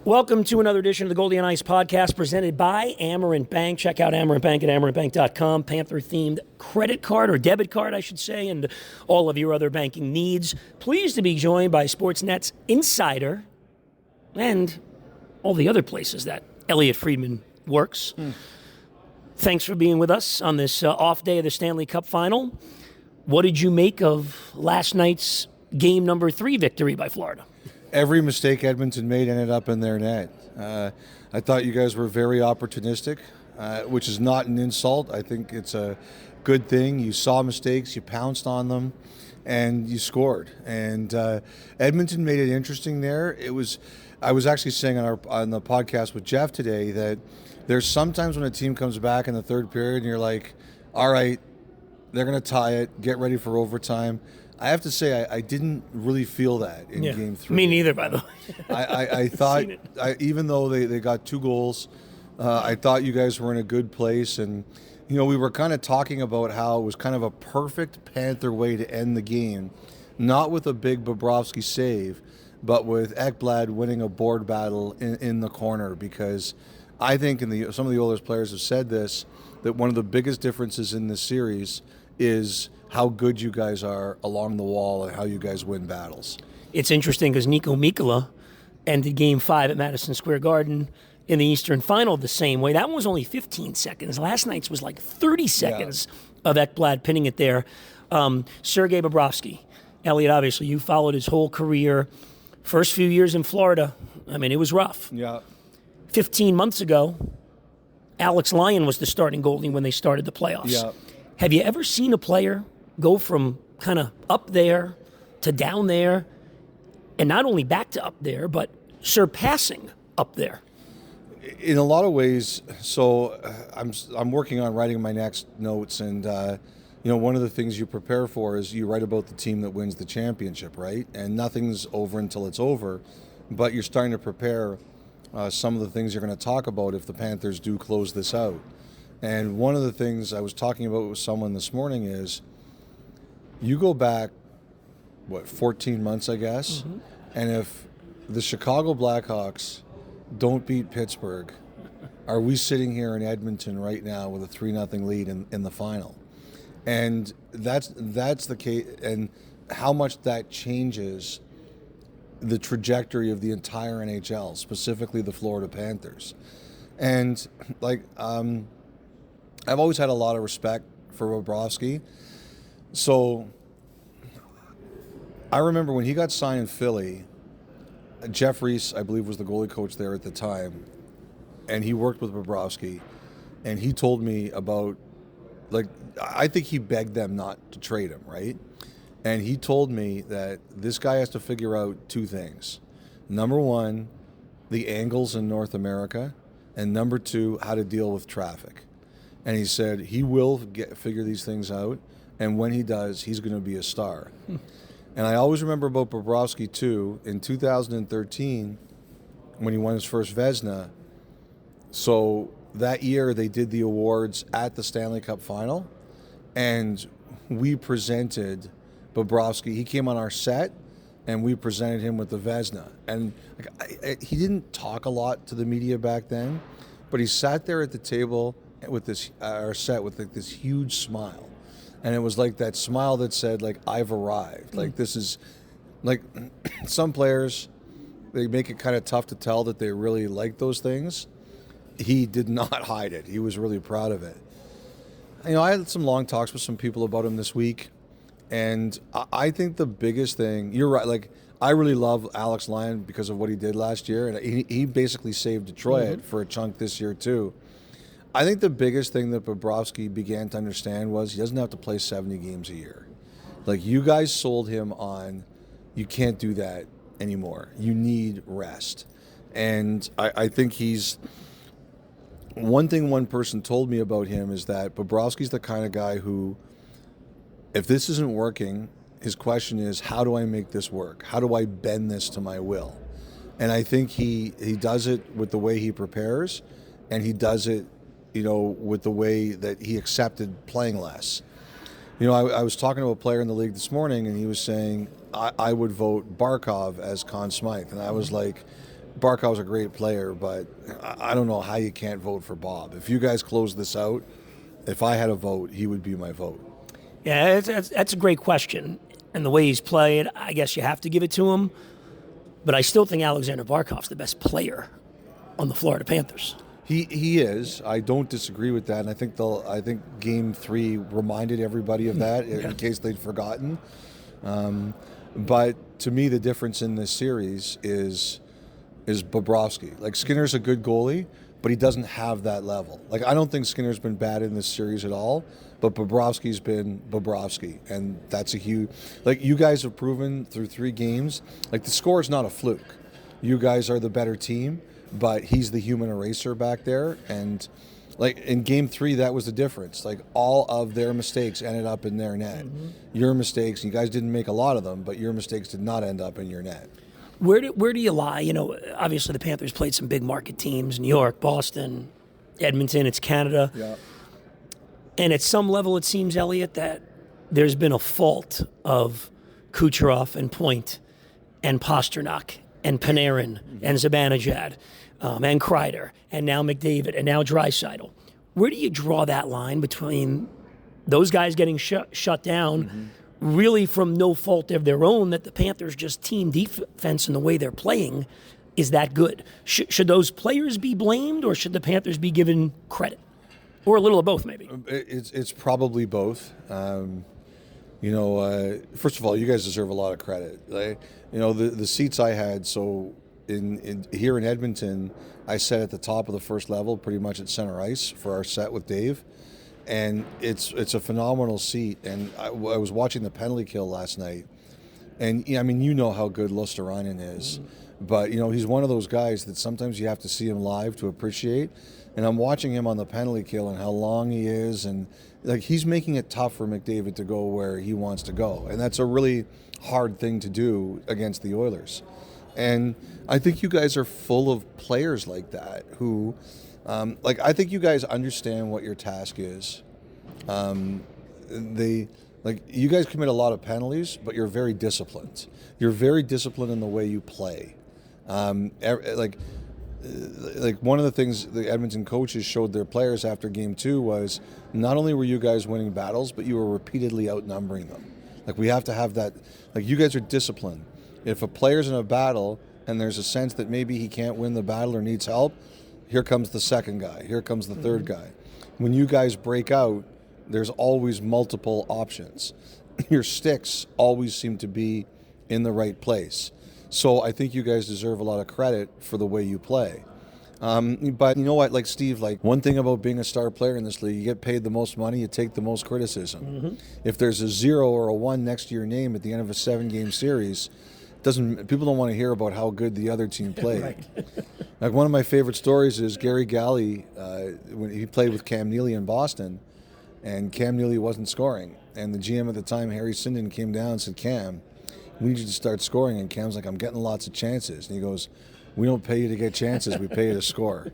Welcome to another edition of the Goldie and Ice podcast presented by Amerant Bank. Check out Amerant Bank at amerantbank.com. Panther-themed credit card, or debit card, I should say, and all of your other banking needs. Pleased to be joined by Sportsnet's insider and all the other places that Elliotte Friedman works. Thanks for being with us on this off day of the Stanley Cup Final. What did you make of last night's game number 3 victory by Florida? Every mistake Edmonton made ended up in their net. I thought you guys were very opportunistic, which is not an insult. I think it's a good thing. You saw mistakes, you pounced on them, and you scored. And Edmonton made it interesting there. I was actually saying on the podcast with Jeff today that there's sometimes when a team comes back in the third period and you're like, all right, they're going to tie it, get ready for overtime. I have to say, I didn't really feel that in Game 3. Me neither, by the way. I thought, even though they got 2 goals, I thought you guys were in a good place. And, you know, we were kind of talking about how it was kind of a perfect Panther way to end the game, not with a big Bobrovsky save, but with Ekblad winning a board battle in the corner. Because I think, some of the Oilers players have said this, that one of the biggest differences in this series is how good you guys are along the wall and how you guys win battles. It's interesting because Nico Mikkola ended Game 5 at Madison Square Garden in the Eastern Final the same way. That one was only 15 seconds. Last night's was like 30 seconds of Ekblad pinning it there. Sergei Bobrovsky. Elliotte, obviously, you followed his whole career. First few years in Florida, I mean, it was rough. Yeah. 15 months ago, Alex Lyon was the starting goalie when they started the playoffs. Yeah. Have you ever seen a player go from kind of up there to down there, and not only back to up there, but surpassing up there? In a lot of ways. So I'm working on writing my next notes, and one of the things you prepare for is you write about the team that wins the championship, right? And nothing's over until it's over, but you're starting to prepare some of the things you're going to talk about if the Panthers do close this out. And one of the things I was talking about with someone this morning is, you go back, 14 months, I guess, mm-hmm. And if the Chicago Blackhawks don't beat Pittsburgh, are we sitting here in Edmonton right now with a 3-0 lead in the final? And that's the case, and how much that changes the trajectory of the entire NHL, specifically the Florida Panthers. And I've always had a lot of respect for Bobrovsky. So I remember when he got signed in Philly, Jeff Reese, I believe, was the goalie coach there at the time, and he worked with Bobrovsky, and he told me about, I think he begged them not to trade him, right? And he told me that this guy has to figure out 2 things. Number 1, the angles in North America, and number 2, how to deal with traffic. And he said he will figure these things out, and when he does, he's going to be a star. And I always remember about Bobrovsky, too, in 2013, when he won his first Vezina. So that year, they did the awards at the Stanley Cup Final, and we presented Bobrovsky. He came on our set, and we presented him with the Vezina. And he didn't talk a lot to the media back then, but he sat there at the table with this this huge smile, and it was like that smile that said, I've arrived. This is some players, they make it kind of tough to tell that they really like those things. He did not hide it. He was really proud of it. I had some long talks with some people about him this week, and I think the biggest thing, you're right, I really love Alex Lyon because of what he did last year, and he basically saved Detroit for a chunk this year too. I think the biggest thing that Bobrovsky began to understand was he doesn't have to play 70 games a year. You guys sold him on, you can't do that anymore. You need rest. And I think one thing one person told me about him is that Bobrovsky's the kind of guy who, if this isn't working, his question is, how do I make this work? How do I bend this to my will? And I think he does it with the way he prepares, and he does it with the way that he accepted playing less. I was talking to a player in the league this morning, and he was saying, I would vote Barkov as Conn Smythe. And I was like, Barkov's a great player, but I don't know how you can't vote for Bob. If you guys close this out, if I had a vote, he would be my vote. Yeah, that's a great question. And the way he's played, I guess you have to give it to him. But I still think Alexander Barkov's the best player on the Florida Panthers. He is. I don't disagree with that, and I think Game 3 reminded everybody of that in case they'd forgotten. But to me, the difference in this series is Bobrovsky. Like, Skinner's a good goalie, but he doesn't have that level. Like, I don't think Skinner's been bad in this series at all, but Bobrovsky's been Bobrovsky, and that's a huge. Like, you guys have proven through 3 games, like, the score is not a fluke. You guys are the better team, but he's the human eraser back there, and like in Game 3, that was the difference. Like, all of their mistakes ended up in their net. Mm-hmm. Your mistakes, you guys didn't make a lot of them, but your mistakes did not end up in your net. Where do you lie? You know, obviously the Panthers played some big market teams: New York, Boston, Edmonton. It's Canada, yeah. And at some level, it seems, Elliotte, that there's been a fault of Kucherov and Point and Pasternak and Panarin and Zibanejad and Kreider and now McDavid and now Draisaitl. Where do you draw that line between those guys getting shut down, really from no fault of their own, that the Panthers just team defense and the way they're playing is that good? Should those players be blamed, or should the Panthers be given credit? Or a little of both, maybe? It's probably both. First of all, you guys deserve a lot of credit. The seats I had, so in here in Edmonton, I sat at the top of the first level, pretty much at center ice for our set with Dave, and it's a phenomenal seat. And I was watching the penalty kill last night, and I mean, you know how good Luosterainen is, but he's one of those guys that sometimes you have to see him live to appreciate. And I'm watching him on the penalty kill and how long he is, and like, he's making it tough for McDavid to go where he wants to go, and that's a really hard thing to do against the Oilers. And I think you guys are full of players like that who, I think you guys understand what your task is. You guys commit a lot of penalties, but you're very disciplined. You're very disciplined in the way you play. One of the things the Edmonton coaches showed their players after Game 2 was not only were you guys winning battles, but you were repeatedly outnumbering them. Like, we have to have that. Like, you guys are disciplined. If a player's in a battle and there's a sense that maybe he can't win the battle or needs help, here comes the second guy. Here comes the third guy. When you guys break out, there's always multiple options. Your sticks always seem to be in the right place. So I think you guys deserve a lot of credit for the way you play. But you know what, like Steve, one thing about being a star player in this league, you get paid the most money, you take the most criticism. Mm-hmm. If there's a 0 or a 1 next to your name at the end of a 7-game series, people don't want to hear about how good the other team played. Right. Like, one of my favorite stories is Gary Galley, when he played with Cam Neely in Boston, and Cam Neely wasn't scoring. And the GM at the time, Harry Sinden, came down and said, "Cam, we need you to start scoring." And Cam's like, "I'm getting lots of chances." And he goes, "We don't pay you to get chances, we pay you to score."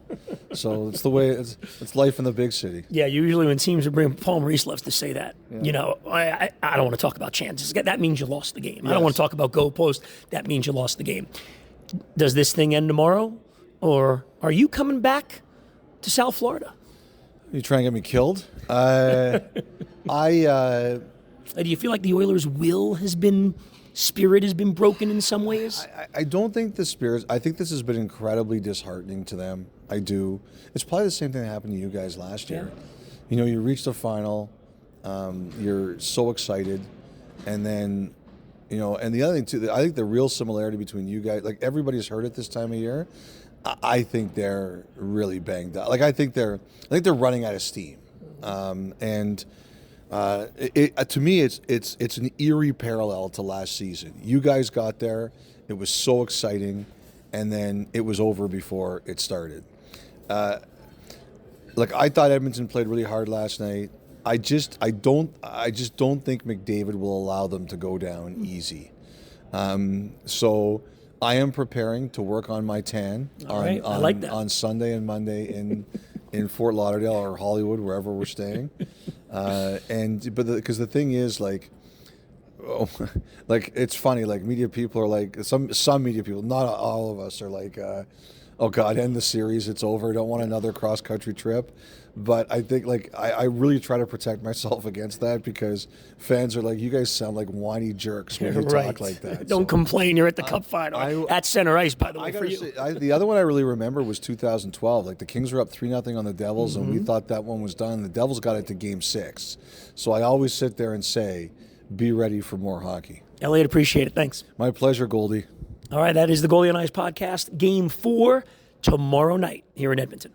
So it's the way, it's life in the big city. Yeah, usually when teams would bring, Paul Maurice loves to say that. Yeah. I don't want to talk about chances. That means you lost the game. Yes. I don't want to talk about goal post. That means you lost the game. Does this thing end tomorrow? Or are you coming back to South Florida? You trying to get me killed? Do you feel like the Oilers' spirit has been broken in some ways? I don't think the spirit. I think this has been incredibly disheartening to them. I do. It's probably the same thing that happened to you guys last year. Yeah. You reached the final. You're so excited, and then, and the other thing too. I think the real similarity between you guys, like, everybody's hurt at this time of year. I think they're really banged up. Like, I think they're running out of steam, and. To me, it's an eerie parallel to last season. You guys got there, it was so exciting, and then it was over before it started. I thought Edmonton played really hard last night. I just don't think McDavid will allow them to go down easy. So I am preparing to work on my tan on Sunday and Monday in Fort Lauderdale or Hollywood, wherever we're staying. Because the thing is, Oh, like it's funny. Like media people are like some media people, not all of us, are like, "Oh God, end the series. It's over. Don't want another cross country trip." But I think like I really try to protect myself against that because fans are like, "You guys sound like whiny jerks when you talk like that." Don't complain. You're at the Cup final at center ice, by the way. I For gotta you. say, the other one I really remember was 2012. Like the Kings were up 3-0 on the Devils, and we thought that one was done. The Devils got it to Game 6. So I always sit there and say, be ready for more hockey. Elliotte, appreciate it. Thanks. My pleasure, Goldie. All right, that is the Goldie and Ice podcast. Game 4 tomorrow night here in Edmonton.